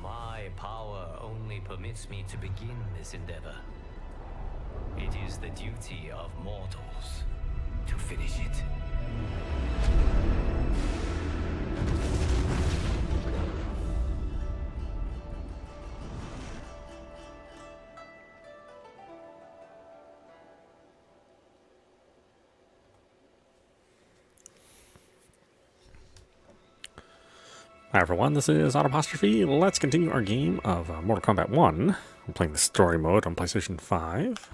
my power only permits me to begin this endeavor. It is the duty of mortals to finish it. Hi everyone, this is audap. Let's continue our game of Mortal Kombat 1. I'm playing the story mode on PlayStation 5.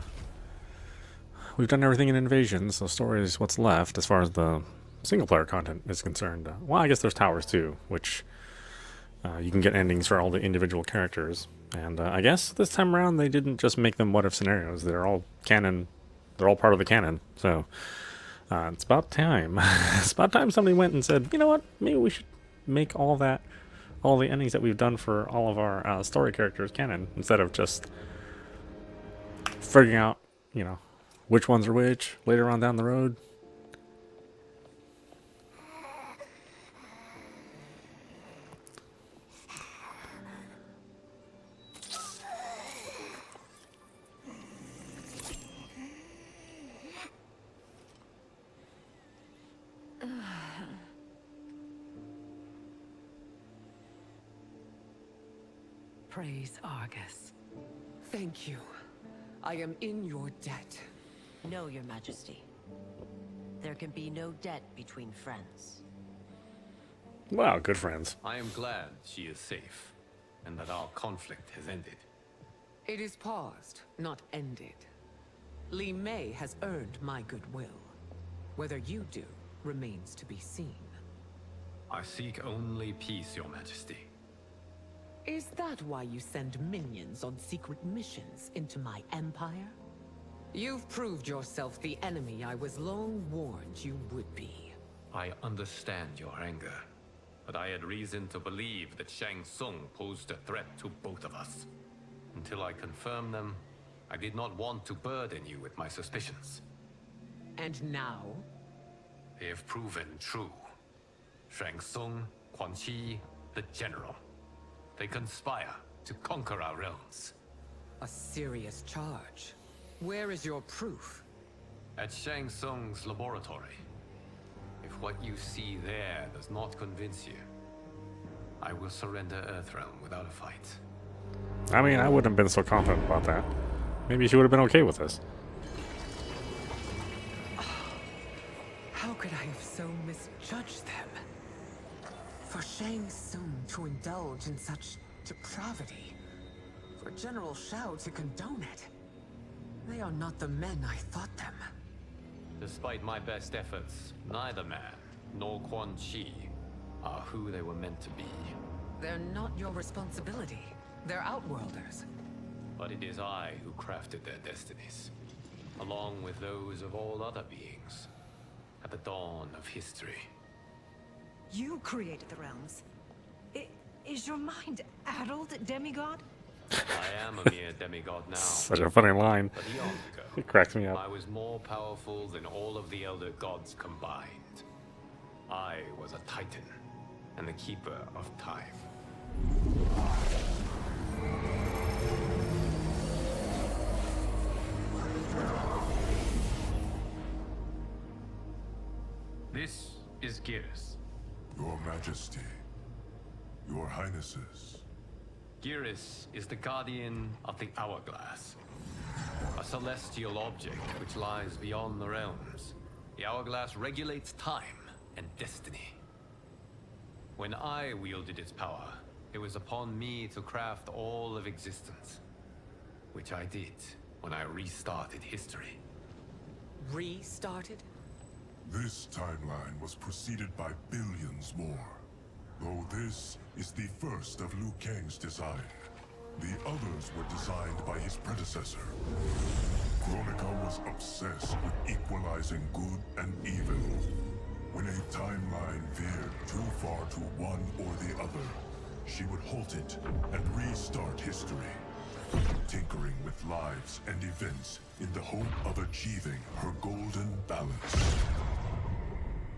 We've done everything in Invasion, so story is what's left as far as the single-player content is concerned. Well, I guess there's towers too, which you can get endings for all the individual characters. And I guess this time around they didn't just make them what-if scenarios. They're all canon. They're all part of the canon. So it's about time. It's about time somebody went and said, you know what, maybe we should make all the endings that we've done for all of our story characters canon, instead of just figuring out, you know, which ones are which later on down the road. Praise Argus. Thank you. I am in your debt. No, Your Majesty. There can be no debt between friends. Wow, good friends. I am glad she is safe, and that our conflict has ended. It is paused, not ended. Li Mei has earned my goodwill. Whether you do remains to be seen. I seek only peace, Your Majesty. Is that why you send minions on secret missions into my empire? You've proved yourself the enemy I was long warned you would be. I understand your anger, but I had reason to believe that Shang Tsung posed a threat to both of us. Until I confirmed them, I did not want to burden you with my suspicions. And now? They have proven true. Shang Tsung, Quan Chi, the General. They conspire to conquer our realms. A serious charge. Where is your proof? At Shang Tsung's laboratory. If what you see there does not convince you, I will surrender Earthrealm without a fight. I mean, I wouldn't have been so confident about that. Maybe she would have been okay with this. How could I have so misjudged them? For Shang Tsung to indulge in such depravity, for General Shao to condone it, they are not the men I thought them. Despite my best efforts, neither man nor Quan Chi are who they were meant to be. They're not your responsibility. They're outworlders. But it is I who crafted their destinies, along with those of all other beings, at the dawn of history. You created the realms. Is your mind addled, demigod? I am a mere demigod now. Such a funny line. But eons ago, It cracks me up. I was more powerful than all of the elder gods combined. I was a titan, and the keeper of time. This is Geras. Your Majesty, Your Highnesses. Geras is the guardian of the Hourglass, a celestial object which lies beyond the realms. The Hourglass regulates time and destiny. When I wielded its power, it was upon me to craft all of existence, which I did when I restarted history. Restarted? This timeline was preceded by billions more. Though this is the first of Liu Kang's design. The others were designed by his predecessor. Kronika was obsessed with equalizing good and evil. When a timeline veered too far to one or the other, she would halt it and restart history, tinkering with lives and events in the hope of achieving her golden balance.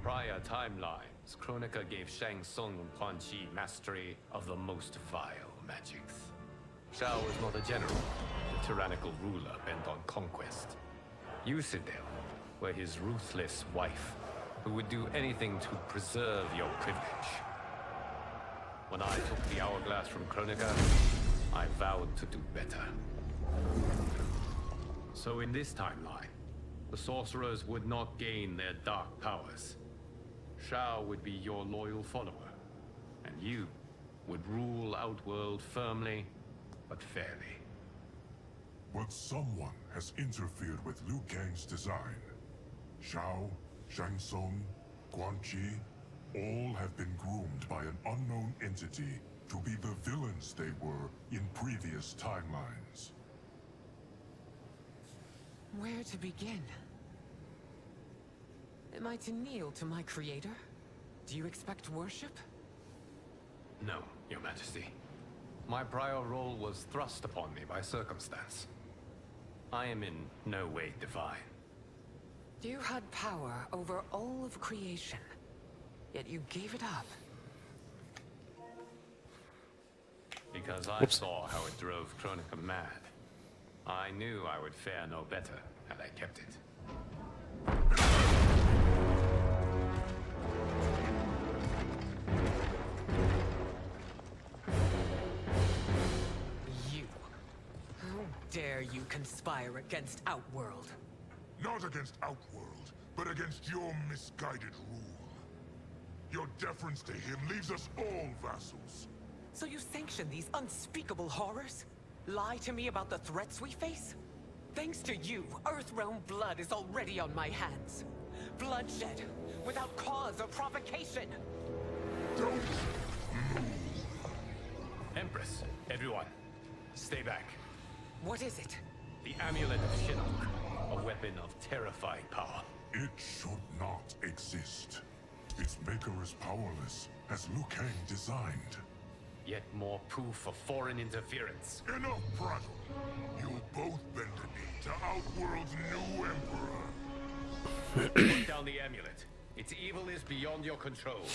prior timelines, Kronika gave Shang Tsung and Quan Chi mastery of the most vile magics. Shao was not a general, a tyrannical ruler bent on conquest. Citadel were his ruthless wife, who would do anything to preserve your privilege. When I took the hourglass from Kronika, I vowed to do better. So in this timeline, the sorcerers would not gain their dark powers. Shao would be your loyal follower, and you would rule Outworld firmly, but fairly. But someone has interfered with Liu Kang's design. Shao, Shang Tsung, Quan Chi, all have been groomed by an unknown entity to be the villains they were in previous timelines. Where to begin? Am I to kneel to my creator? Do you expect worship? No, Your Majesty. My prior role was thrust upon me by circumstance. I am in no way divine. You had power over all of creation, yet you gave it up. Because I saw how it drove Kronika mad. I knew I would fare no better had I kept it. You. How dare you conspire against Outworld? Not against Outworld, but against your misguided rule. Your deference to him leaves us all vassals. So you sanction these unspeakable horrors? Lie to me about the threats we face? Thanks to you, Earthrealm blood is already on my hands. Bloodshed, without cause or provocation. Don't move. Empress, everyone, stay back. What is it? The Amulet of Shinnok, a weapon of terrifying power. It should not exist. Its maker is powerless, as Liu Kang designed. Yet more proof of foreign interference. Enough prattle. You'll both bend the knee to Outworld's new emperor. Put down the amulet. Its evil is beyond your control.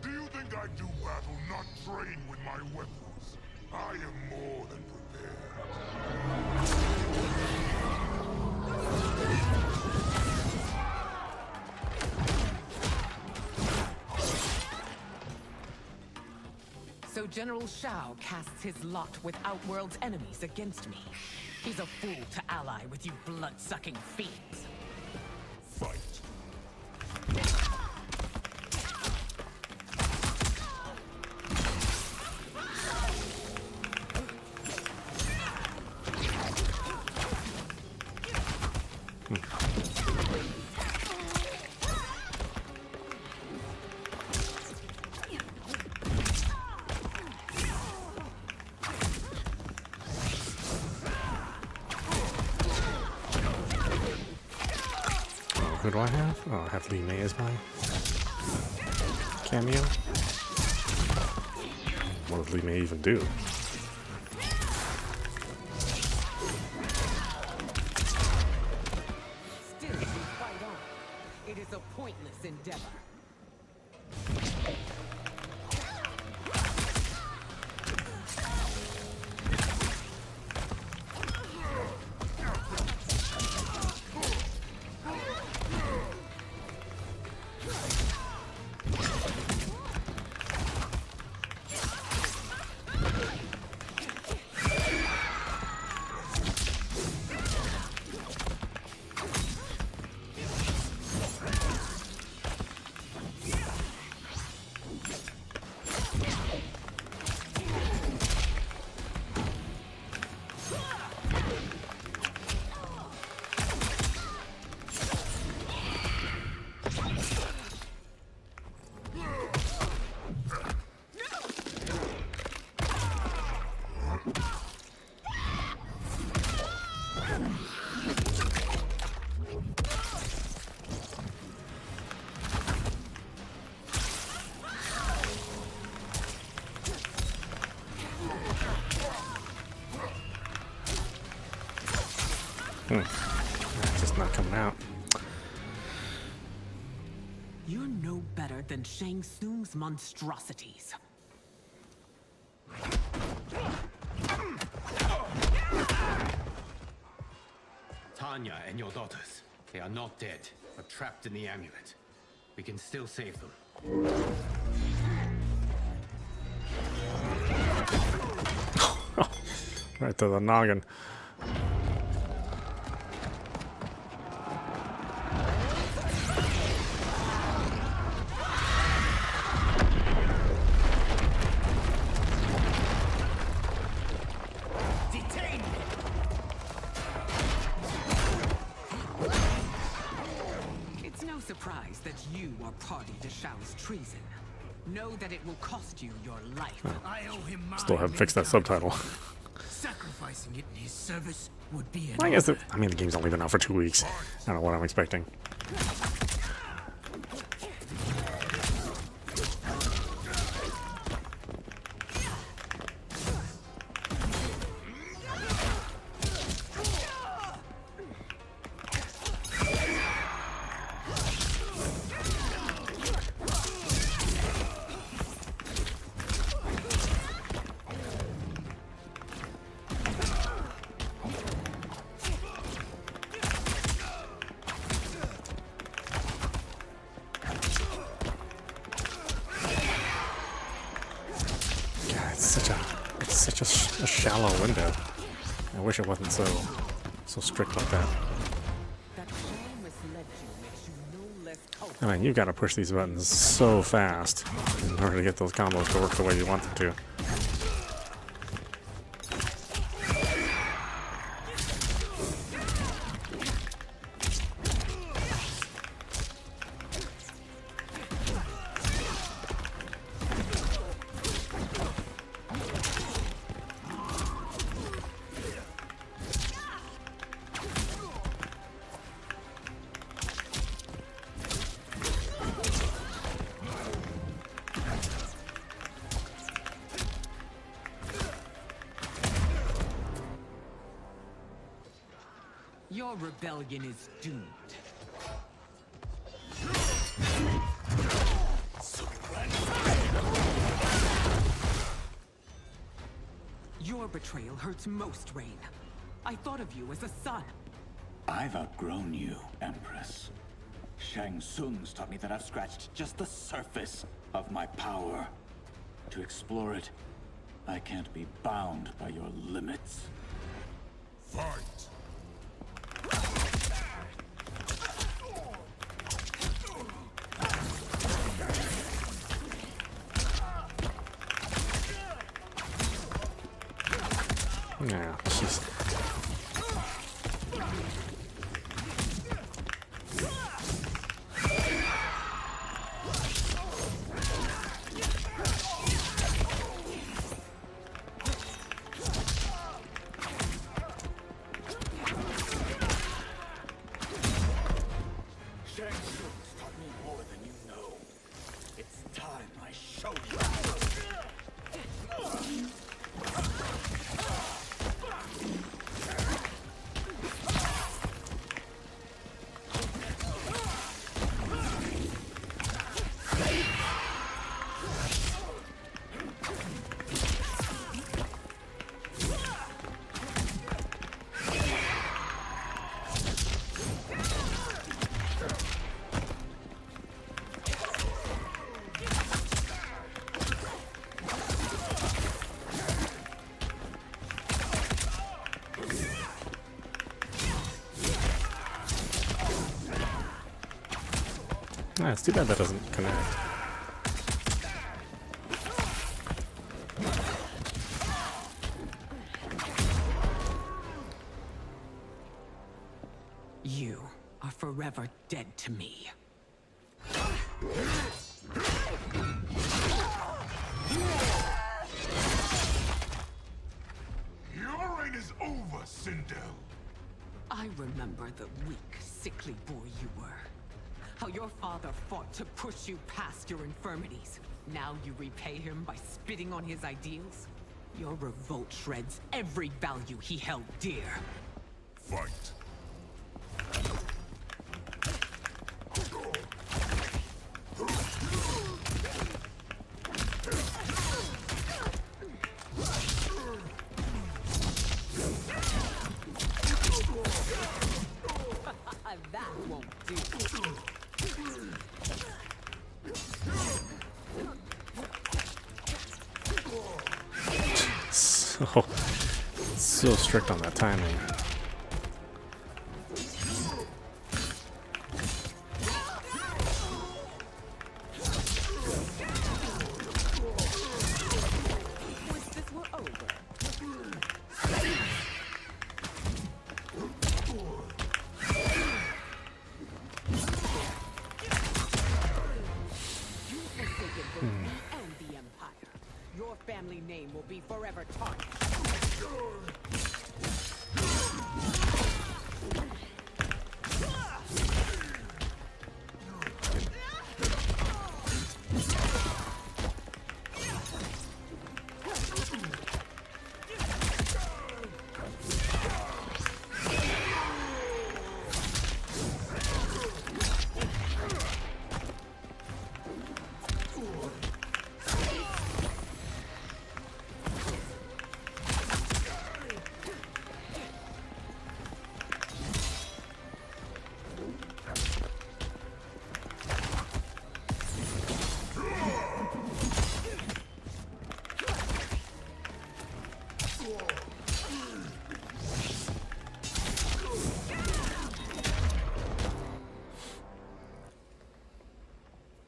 Do you think I do battle not trained with my weapons? I am more than prepared. So General Shao casts his lot with Outworld's enemies against me. He's a fool to ally with you blood-sucking fiends. Fight. Who do I have? Oh, I have Li Mei as my cameo. What does Li Mei even do? Still, we fight on. It is a pointless endeavor. It's just not coming out. You're no better than Shang Tsung's monstrosities. Tanya and your daughters, they are not dead, but trapped in the amulet. We can still save them. Right to the noggin. It's no surprise that you are party to Shao's treason. Know that it will cost you your life. I owe him mine. Still haven't fixed that subtitle. Sacrificing it in his service would be an I guess honor. I mean, the game's only been out for 2 weeks. I don't know what I'm expecting. It's such a shallow window. I wish it wasn't so strict like that. That Shao misled you makes you no less culpable. I mean, you've got to push these buttons so fast in order to get those combos to work the way you want them to. Your rebellion is doomed. Your betrayal hurts most, Rain. I thought of you as a son. I've outgrown you, Empress. Shang Tsung's taught me that I've scratched just the surface of my power. To explore it, I can't be bound by your limits. Fight! Yeah, she's... Shang Tsung's taught me more than you know. It's time I show you. Yeah, it's too bad that doesn't connect. You are forever dead to me. Your reign is over, Sindel. I remember the weak, sickly boy you were. How your father fought to push you past your infirmities. Now you repay him by spitting on his ideals? Your revolt shreds every value he held dear. Fight. Oh, so strict on that timing. Family name will be forever tarnished.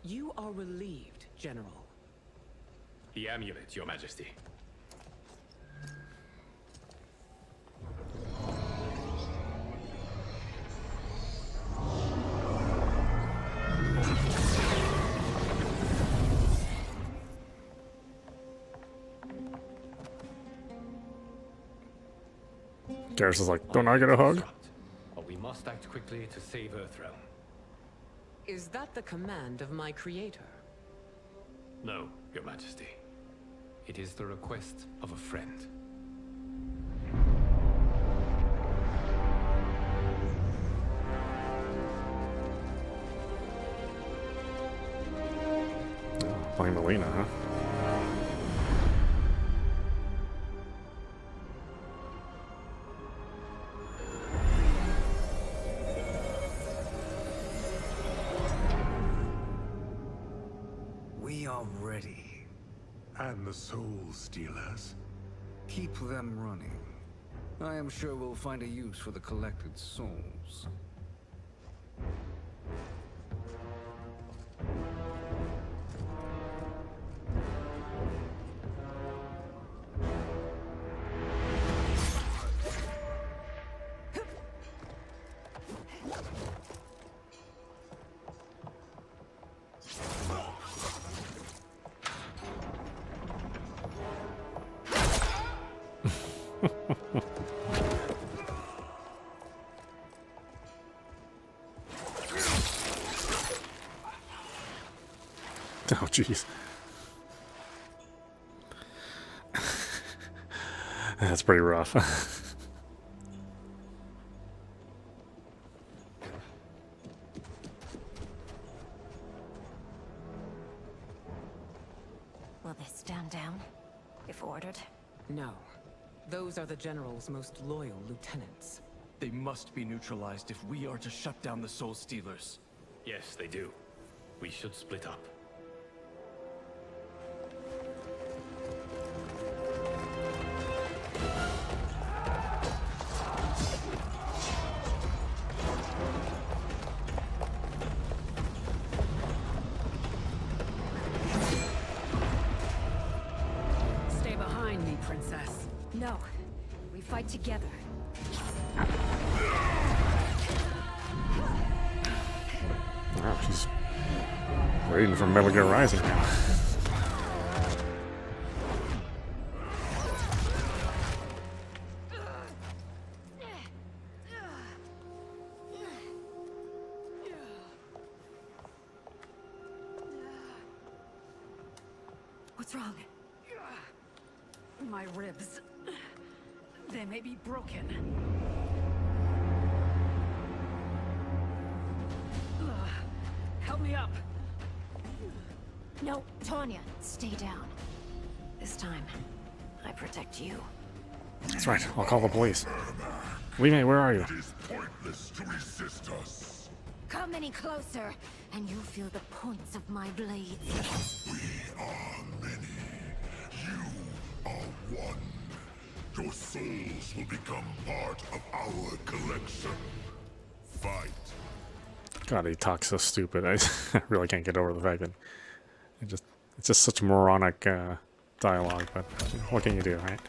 You are relieved, General. The amulet, Your Majesty. Garrus is like, don't I get a hug? But we must act quickly to save Earthrealm. Is that the command of my creator? No, Your Majesty. It is the request of a friend. Playing Melina, huh? We are ready. And the Soul Stealers? Keep them running. I am sure we'll find a use for the collected souls. Oh, jeez. That's pretty rough. Will they stand down, if ordered? No. Those are the General's most loyal lieutenants. They must be neutralized if we are to shut down the Soul Stealers. Yes, they do. We should split up. Stay behind me, Princess. No. We fight together. Wow, she's waiting for Metal Gear Rising now. What's wrong? My ribs. They may be broken. Help me up. No, Tanya, stay down. This time, I protect you. That's right, I'll call the police. Wei-Mei, where are you? It is pointless to resist us. Come any closer, and you'll feel the points of my blades. We are many. You are one. Your souls will become part of our collection. Fight. God, he talks so stupid. I really can't get over the fact that it's just such moronic dialogue. But what can you do, right?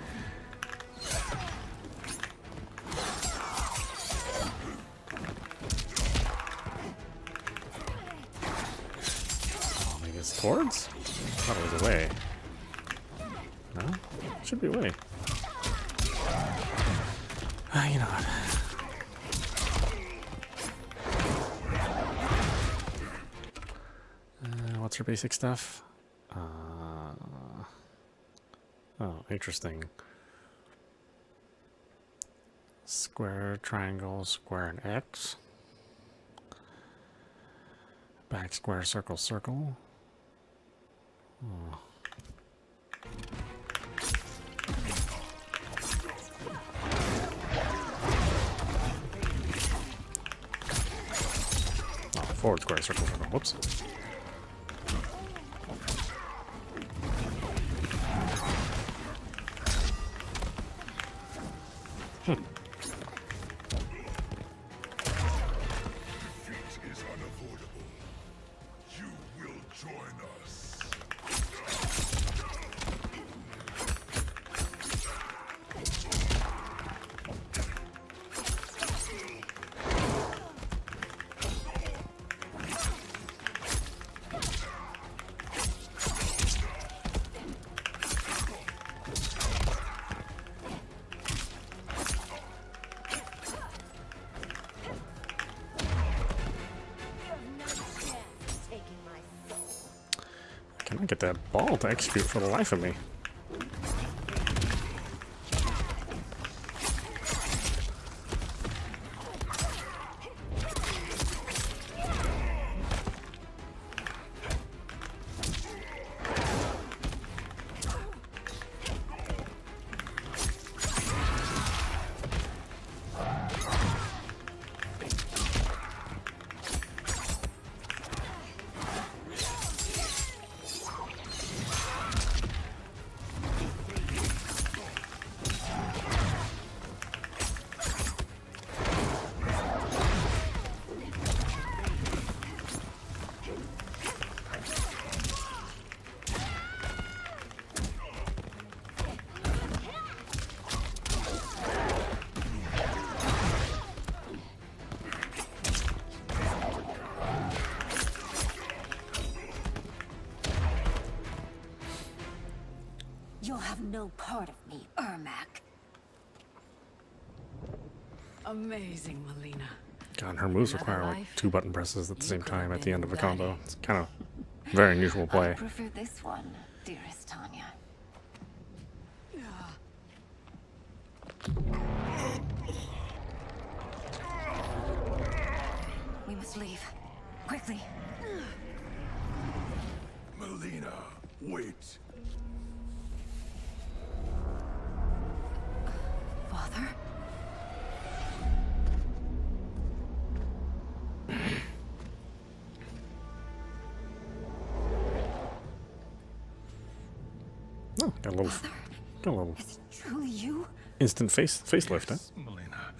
Oh, maybe it's towards? I thought it was away. No, it should be away. You know what? What's your basic stuff? Oh, interesting. Square, triangle, square, and X. Back square, circle, circle. Oh. Forward square, circle, circle. Whoops. Defeat is unavoidable. You will join us. Can I get that ball to execute for the life of me? You'll have no part of me, Ermac. Amazing, Melina. God, her moves require like 2 button presses at the same time at the end of a combo. It's kind of very unusual play. I prefer this one, dearest Tanya. We must leave. Quickly. Melina, wait. Father? Oh, got a little Is it truly you? instant facelift, huh? Yes, Melina.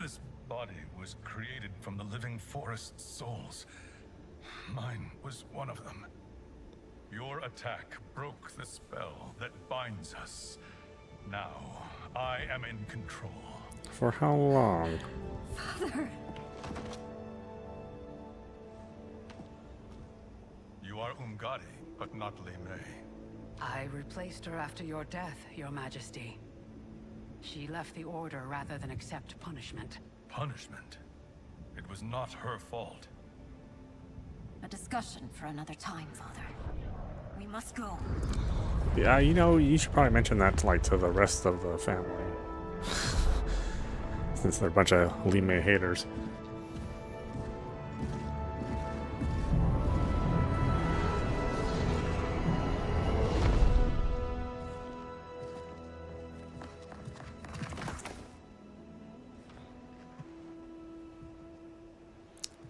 This body was created from the living forest's souls. Mine was one of them. Your attack broke the spell that binds us. Now, I am in control. For how long? Father. You are Umgadi, but not Li Mei. I replaced her after your death, Your Majesty. She left the Order rather than accept punishment. Punishment? It was not her fault. A discussion for another time, Father. We must go. Yeah, you know, you should probably mention that to the rest of the family. Since they're a bunch of Li Mei haters.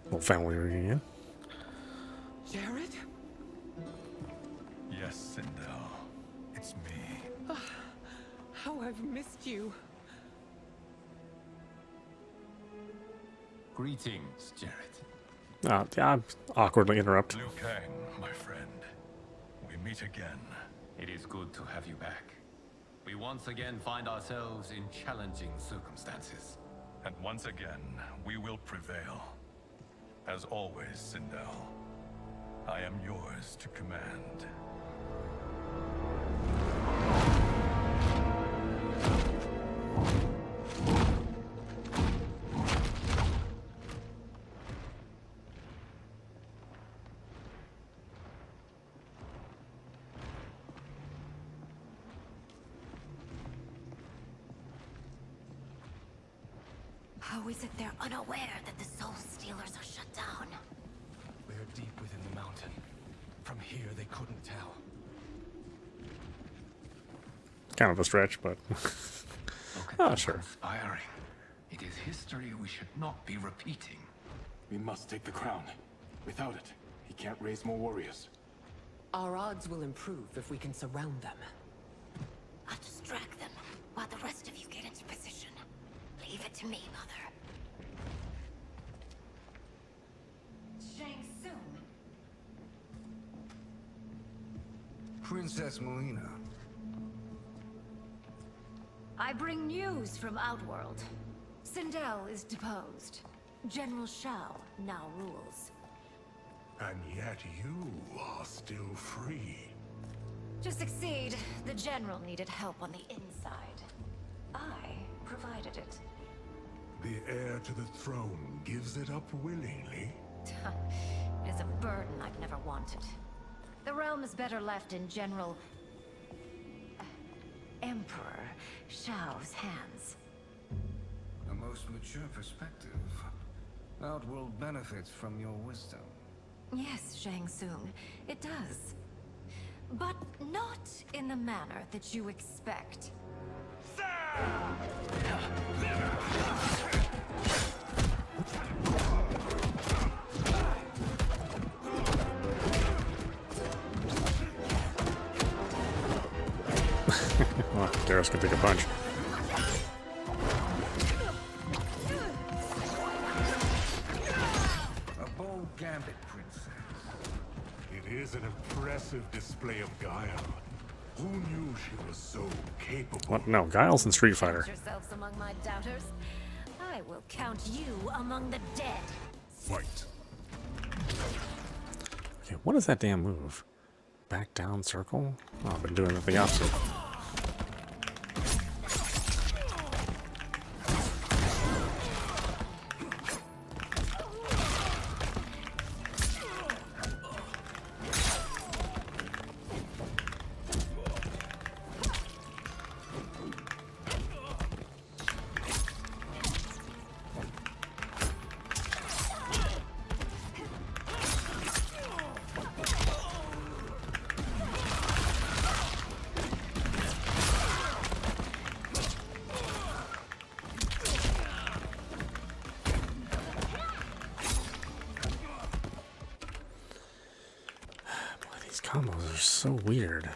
Little family reunion. Jared? Yes, Sindel. It's me. How I've missed you. Greetings, Jarrett. Yeah, awkwardly interrupt. Liu Kang, my friend. We meet again. It is good to have you back. We once again find ourselves in challenging circumstances. And once again, we will prevail. As always, Sindel, I am yours to command. How is it they're unaware that the Soul Stealers are shut down? They're deep within the mountain. From here, they couldn't tell. Kind of a stretch, but sure. Inspiring. It is history we should not be repeating. We must take the crown. Without it, he can't raise more warriors. Our odds will improve if we can surround them. I'll distract them while the rest of you get into position. Leave it to me, Mother. Shang Tsung. Princess Melina. I bring news from Outworld. Sindel is deposed. General Shao now rules. And yet you are still free. To succeed, the General needed help on the inside. I provided it. The heir to the throne gives it up willingly. It is a burden I've never wanted. The realm is better left in General... Emperor Shao's hands. A most mature perspective. Outworld benefits from your wisdom. Yes, Shang Tsung, it does. But not in the manner that you expect. Well, Darius can take a punch. A bold gambit, princess. It is an impressive display of guile. Who knew she was so capable? What? No, Guile's in Street Fighter. Count yourselves among my doubters. I will count you among the dead. Fight. Okay, what is that damn move? Back down circle? Oh, I've been doing the opposite. Combos are so weird.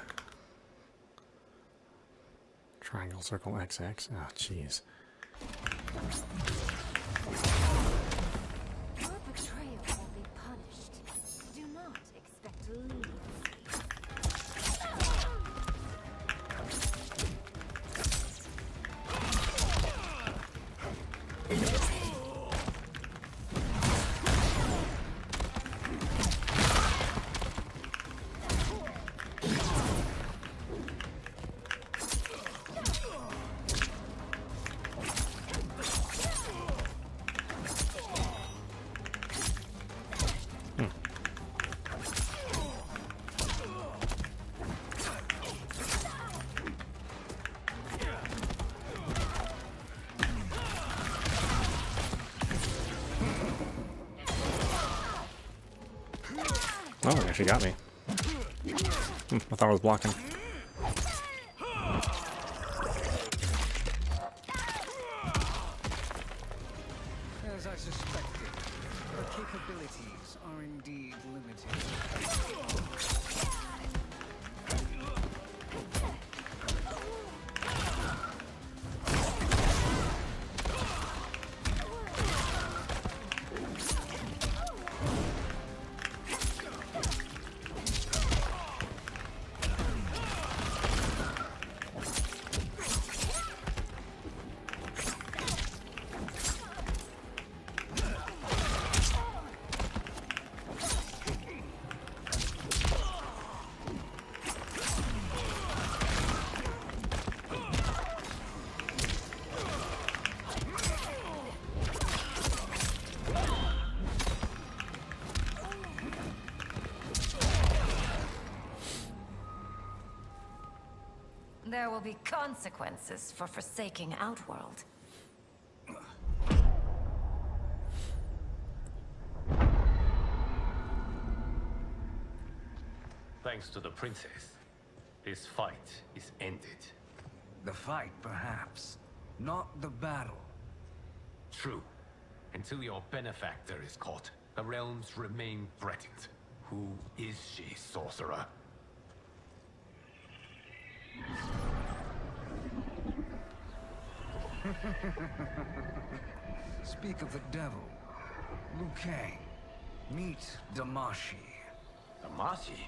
Triangle, circle, XX. Oh, jeez. Your betrayal will be punished. Do not expect leniency. Oh, it actually got me. I thought I was blocking. As I suspected, her capabilities are indeed limited. There will be consequences for forsaking Outworld. Thanks to the princess, this fight is ended. The fight, perhaps. Not the battle. True. Until your benefactor is caught, the realms remain threatened. Who is she, sorcerer? Speak of the devil. Liu Kang. Meet Damashi. Damashi?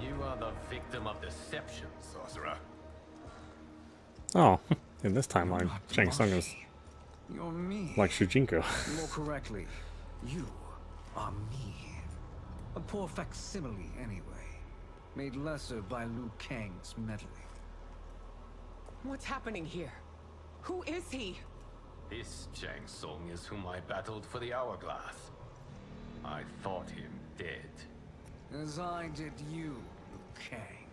You are the victim of deception, sorcerer. Oh, in this timeline, Shang Tsung is You're me. like Shujinko. More correctly, you are me. A poor facsimile, anyway. Made lesser by Liu Kang's meddling. What's happening here? Who is he? This Shang Tsung is whom I battled for the hourglass. I thought him dead. As I did you, Liu Kang.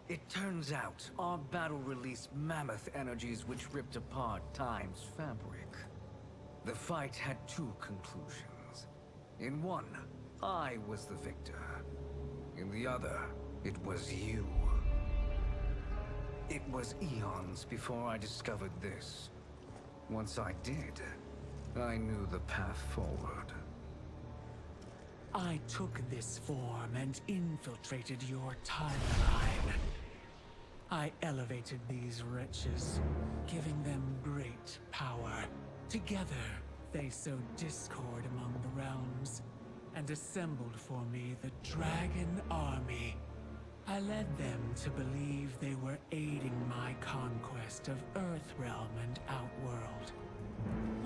It turns out our battle released mammoth energies which ripped apart time's fabric. The fight had two conclusions. In one, I was the victor. In the other, it was you. It was eons before I discovered this. Once I did, I knew the path forward. I took this form and infiltrated your timeline. I elevated these wretches, giving them great power. Together, they sowed discord among the realms, and assembled for me the Dragon Army. I led them to believe they were aiding my conquest of Earthrealm and Outworld.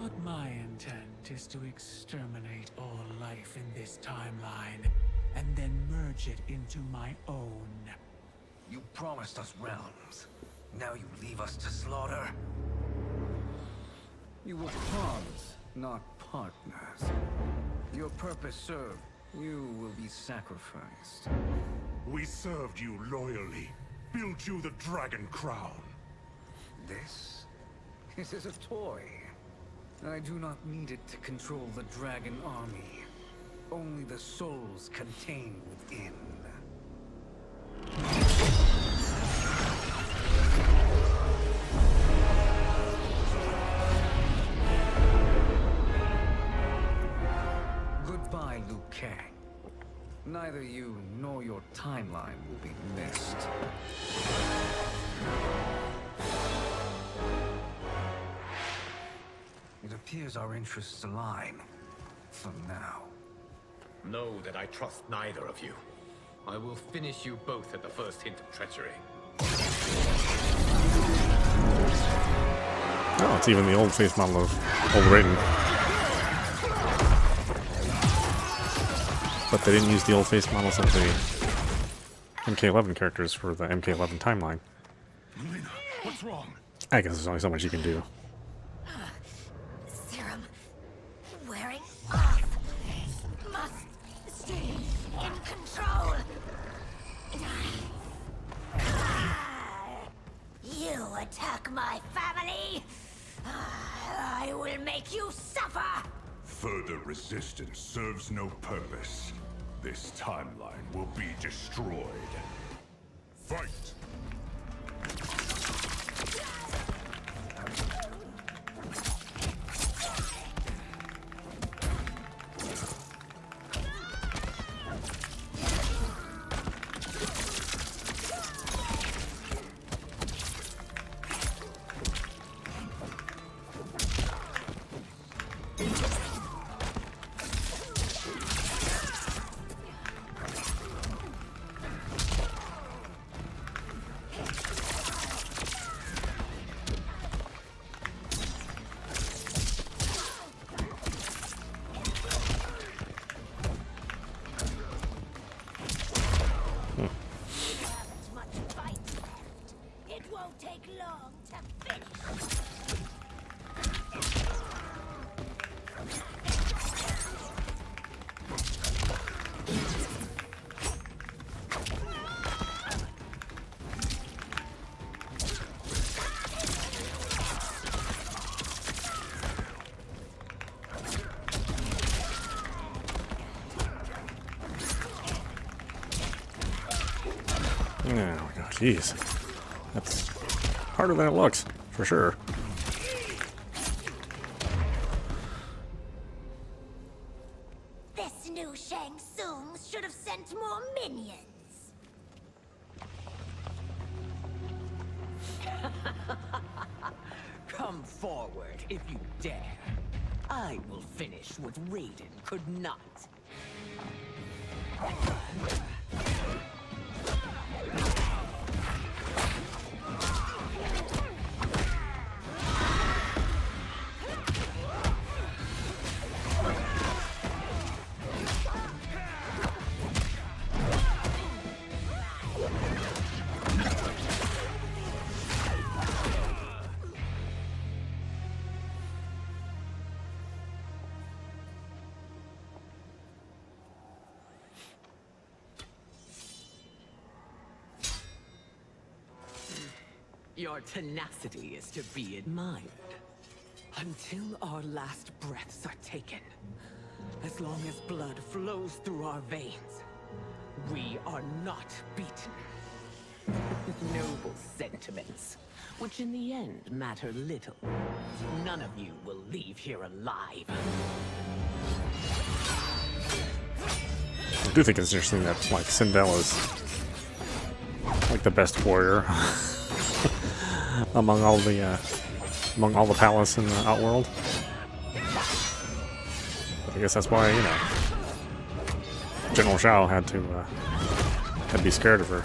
But my intent is to exterminate all life in this timeline, and then merge it into my own. You promised us realms. Now you leave us to slaughter. You were pawns, not partners. Your purpose served. You will be sacrificed. We served you loyally, built you the Dragon Crown. This is a toy. I do not need it to control the Dragon Army. Only the souls contained within. Goodbye, Liu Kang. Neither you nor your timeline will be missed. It appears our interests align. For now. Know that I trust neither of you. I will finish you both at the first hint of treachery. Oh, it's even the old face model of Old Raiden. But they didn't use the old face models of the MK11 characters for the MK11 timeline. Melina, what's wrong? I guess there's only so much you can do. Serum wearing off. Must stay in control. You attack my family. I will make you suffer. Further resistance serves no purpose. This timeline will be destroyed. Fight! Oh my god, jeez. That's harder than it looks, for sure. This new Shang Tsung should have sent more minions. Come forward if you dare. I will finish what Raiden could not. Your tenacity is to be admired. Until our last breaths are taken, as long as blood flows through our veins, we are not beaten. Noble sentiments, which in the end matter little. None of you will leave here alive. I do think it's interesting that, like, Sindel is like the best warrior among all the palace in the Outworld. But I guess that's why, you know, General Shao had to be scared of her.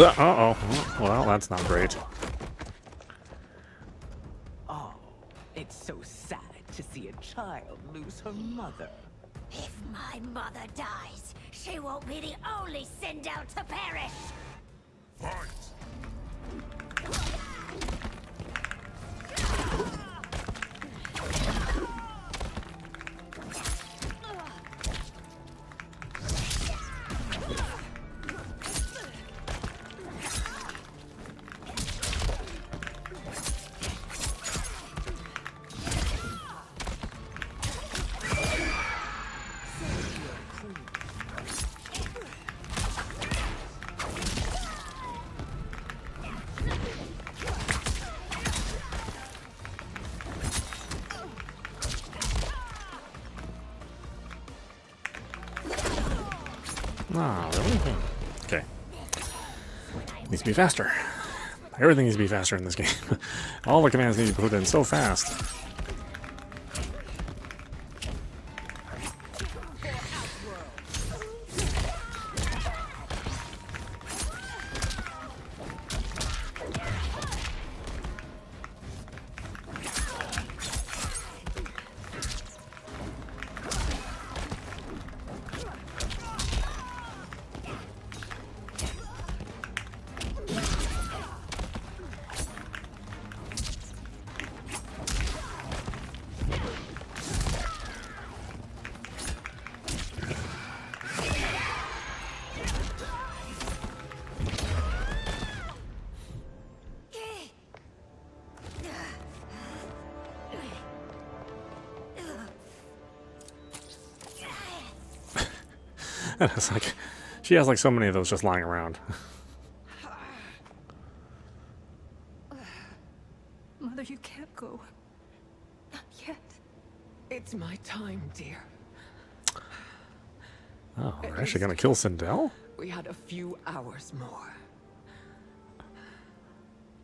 Uh-oh. Well, that's not great. Oh, it's so sad to see a child lose her mother. If my mother dies, she won't be the only Sindel to perish. Fight! Ah, really? Okay. Needs to be faster. Everything needs to be faster in this game. All the commands need to be put in so fast. It's like, she has like so many of those just lying around. Mother, you can't go. Not yet. It's my time, dear. Oh, we're actually gonna kill Sindel? We had a few hours more.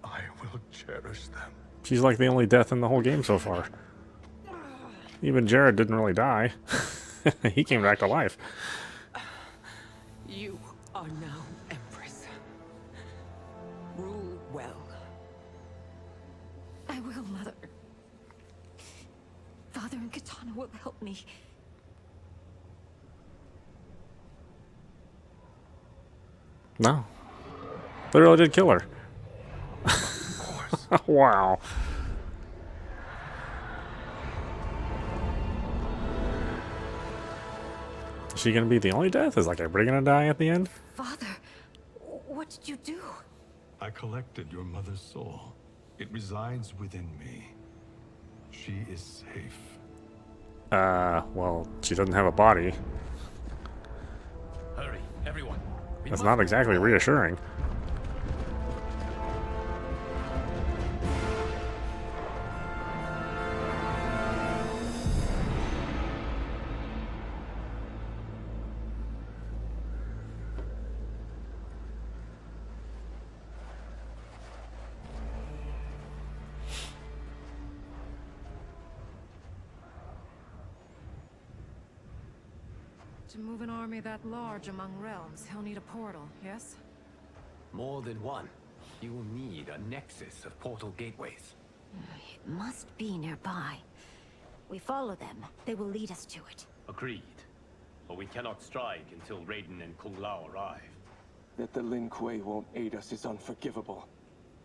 I will cherish them. She's like the only death in the whole game so far. Even Jared didn't really die. He came back to life. You are now Empress. Rule well. I will, Mother. Father and Katana will help me. No. Literally did kill her. Wow. Is she gonna be the only death? Is like everybody gonna die at the end? Father, what did you do? I collected your mother's soul. It resides within me. She is safe. Well, she doesn't have a body. Everyone. That's not exactly reassuring. To move an army that large among realms, he'll need a portal, yes? More than one. You will need a nexus of portal gateways. It must be nearby. We follow them. They will lead us to it. Agreed. But we cannot strike until Raiden and Kung Lao arrive. That the Lin Kuei won't aid us is unforgivable.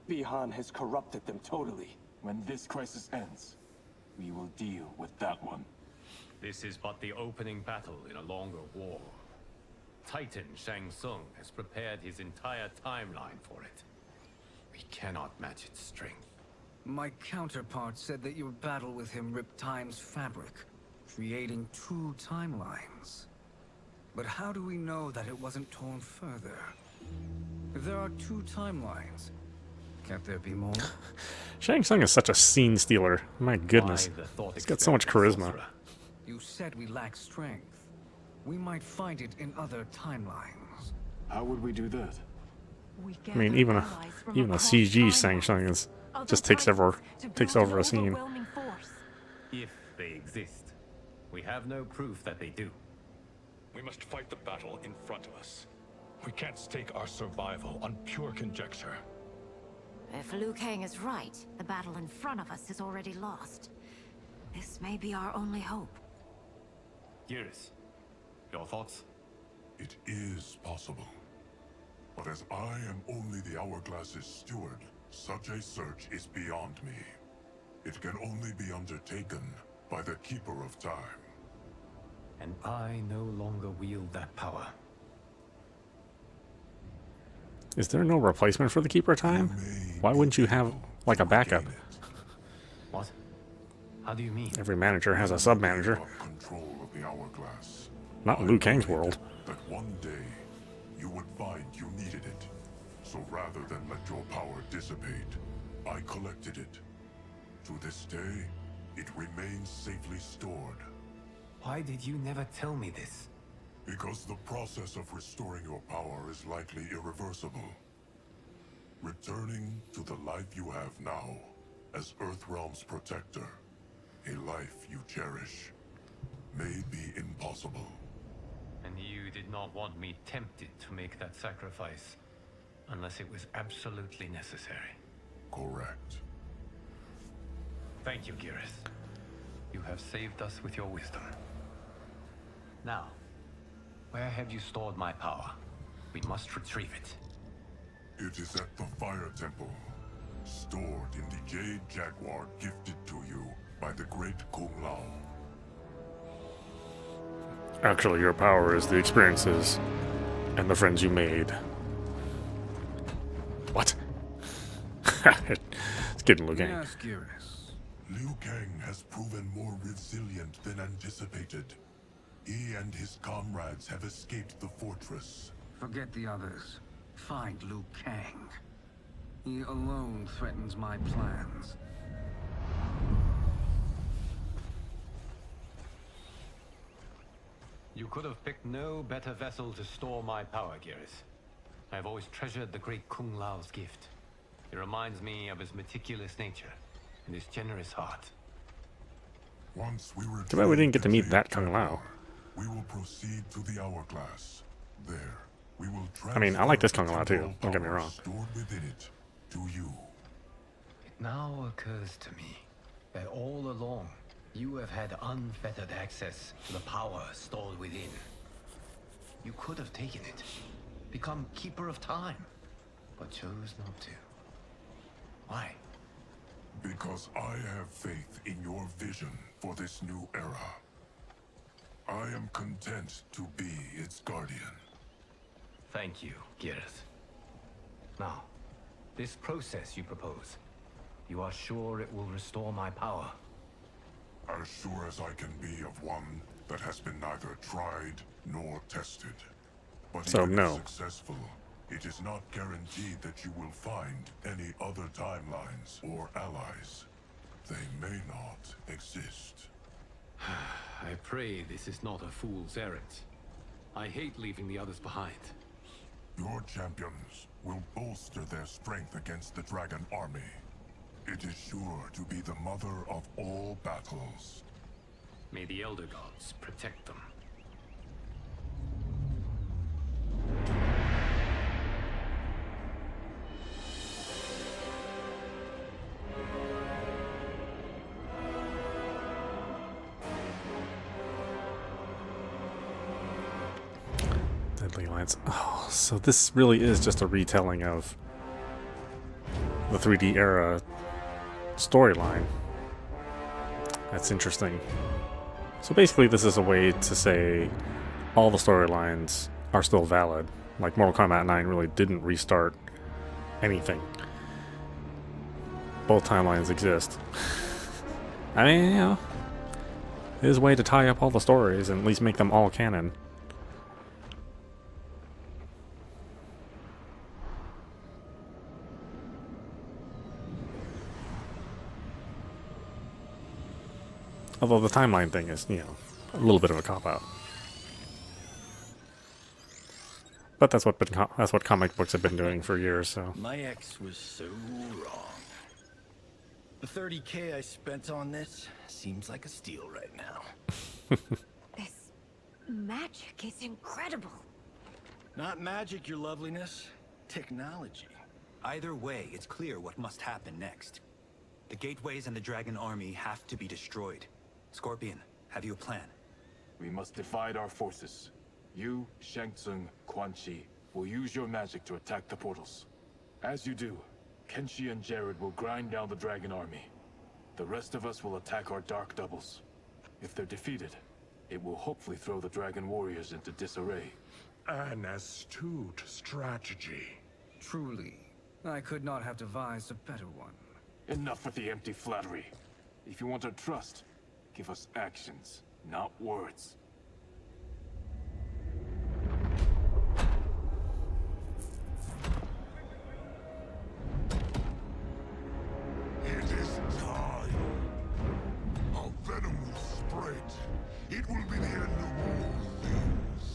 Bihan has corrupted them totally. When this crisis ends, we will deal with that one. This is but the opening battle in a longer war. Titan Shang Tsung has prepared his entire timeline for it. We cannot match its strength. My counterpart said that your battle with him ripped time's fabric, creating two timelines. But how do we know that it wasn't torn further? If there are two timelines, can't there be more? Shang Tsung is such a scene stealer. My goodness. He's got so much charisma. You said we lack strength. We might find it in other timelines. How would we do that? I mean, even a CG Shang Tsung is just takes over a scene. If they exist, we have no proof that they do. We must fight the battle in front of us. We can't stake our survival on pure conjecture. If Liu Kang is right, the battle in front of us is already lost. This may be our only hope. Geras, your thoughts? It is possible. But as I am only the Hourglass's steward, such a search is beyond me. It can only be undertaken by the Keeper of Time. And I no longer wield that power. Is there no replacement for the Keeper of Time? Why wouldn't you have, like, a backup? What? How do you mean? Every manager has a sub-manager. Control of the Hourglass. Not in Liu Kang's world. That one day, you would find you needed it. So rather than let your power dissipate, I collected it. To this day, it remains safely stored. Why did you never tell me this? Because the process of restoring your power is likely irreversible. Returning to the life you have now, as Earthrealm's protector, a life you cherish, may be impossible. And you did not want me tempted to make that sacrifice, unless it was absolutely necessary. Correct. Thank you, Geras. You have saved us with your wisdom. Now, where have you stored my power? We must retrieve it. It is at the Fire Temple, stored in the Jade Jaguar gifted to you by the great Kung Lao. Actually, your power is the experiences and the friends you made. What? It's getting Liu Kang. Yes, Geras. Liu Kang has proven more resilient than anticipated. He and his comrades have escaped the fortress. Forget the others. Find Liu Kang. He alone threatens my plans. You could have picked no better vessel to store my power, Geras. I have always treasured the great Kung Lao's gift. It reminds me of his meticulous nature and his generous heart. Once we Too bad we didn't get to meet that Kung Lao. We will proceed to the Hourglass. There, we will I mean, I like this Kung Lao too, don't get me wrong. stored within it to you. It now occurs to me that all along, you have had unfettered access to the power stored within. You could have taken it, become Keeper of Time, but chose not to. Why? Because I have faith in your vision for this new era. I am content to be its guardian. Thank you, Geras. Now, this process you propose, you are sure it will restore my power? As sure as I can be of one that has been neither tried nor tested. But So even no. if successful, it is not guaranteed that you will find any other timelines or allies. They may not exist. I pray this is not a fool's errand. I hate leaving the others behind. Your champions will bolster their strength against the dragon army. It is sure to be the mother of all battles. May the Elder Gods protect them. Deadly Alliance. Oh, so this really is just a retelling of the 3D era storyline. That's interesting. So basically this is a way to say all the storylines are still valid. Like Mortal Kombat 9 really didn't restart anything. Both timelines exist. I mean, you know, it is a way to tie up all the stories and at least make them all canon. Although the timeline thing is, you know, a little bit of a cop-out. But that's what comic books have been doing for years, so. My ex was so wrong. The 30K I spent on this seems like a steal right now. This magic is incredible. Not magic, your loveliness. Technology. Either way, it's clear what must happen next. The gateways and the dragon army have to be destroyed. Scorpion, have you a plan? We must divide our forces. You, Shang Tsung, Quan Chi will use your magic to attack the portals. As you do, Kenshi and Jared will grind down the dragon army. The rest of us will attack our dark doubles. If they're defeated, it will hopefully throw the dragon warriors into disarray. An astute strategy. Truly, I could not have devised a better one. Enough with the empty flattery. If you want our trust, give us actions, not words. It is time. Our venom will spread. It will be the end of all things.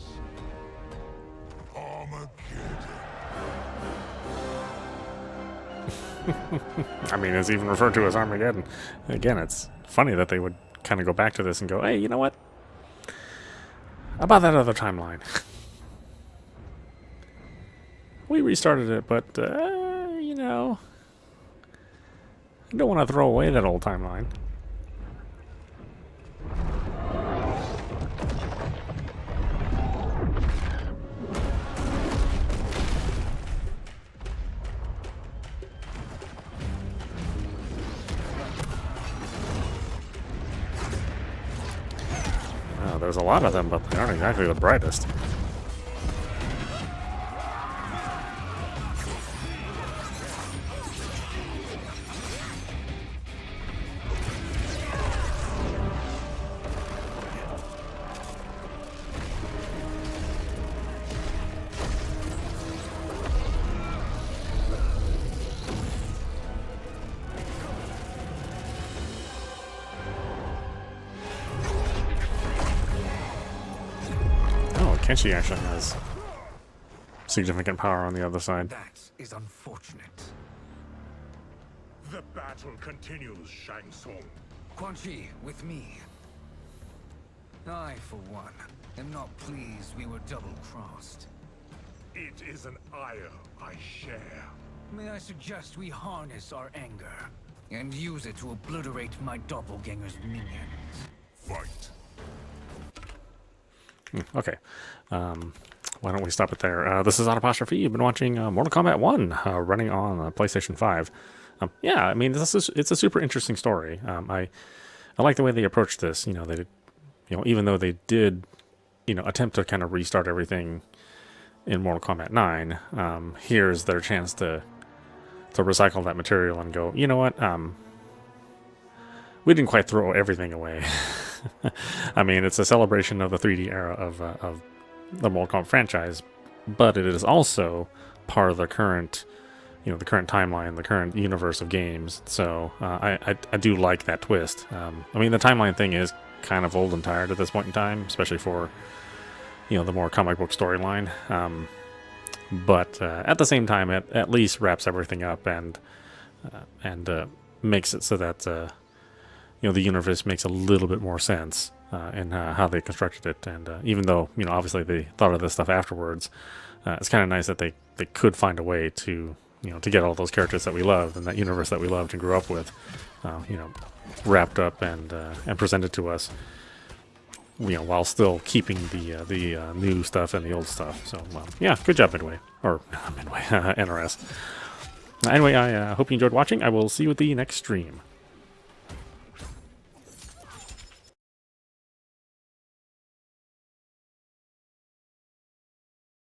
Armageddon. I mean, it's even referred to as Armageddon. Again, it's funny that they would kind of go back to this and go, hey, you know what? About that other timeline. We restarted it, but, you know, I don't want to throw away that old timeline. There's a lot of them, but they aren't exactly the brightest. Kenshi actually has significant power on the other side. That is unfortunate. The battle continues, Shang Tsung. Quan Chi, with me. I, for one, am not pleased we were double-crossed. It is an ire I share. May I suggest we harness our anger and use it to obliterate my doppelganger's minions? Fight. Okay. Why don't we stop it there? This is audap. You've been watching Mortal Kombat 1 running on PlayStation 5. Yeah, I mean, it's a super interesting story. I like the way they approached this. You know, they, even though they did, attempt to kind of restart everything in Mortal Kombat 9, here's their chance to recycle that material and go, you know what? We didn't quite throw everything away. I mean, it's a celebration of the 3D era of the Mortal Kombat franchise, but it is also part of the current, the current timeline, the current universe of games. So I do like that twist. I mean, the timeline thing is kind of old and tired at this point in time, especially for the more comic book storyline. But at the same time, it at least wraps everything up and makes it so that the universe makes a little bit more sense in how they constructed it. And even though obviously they thought of this stuff afterwards, it's kind of nice that they could find a way to to get all those characters that we love and that universe that we loved and grew up with, wrapped up and presented to us. While still keeping the new stuff and the old stuff. So, yeah, good job, Midway. Or, Midway, NRS. Anyway, I hope you enjoyed watching. I will see you at the next stream.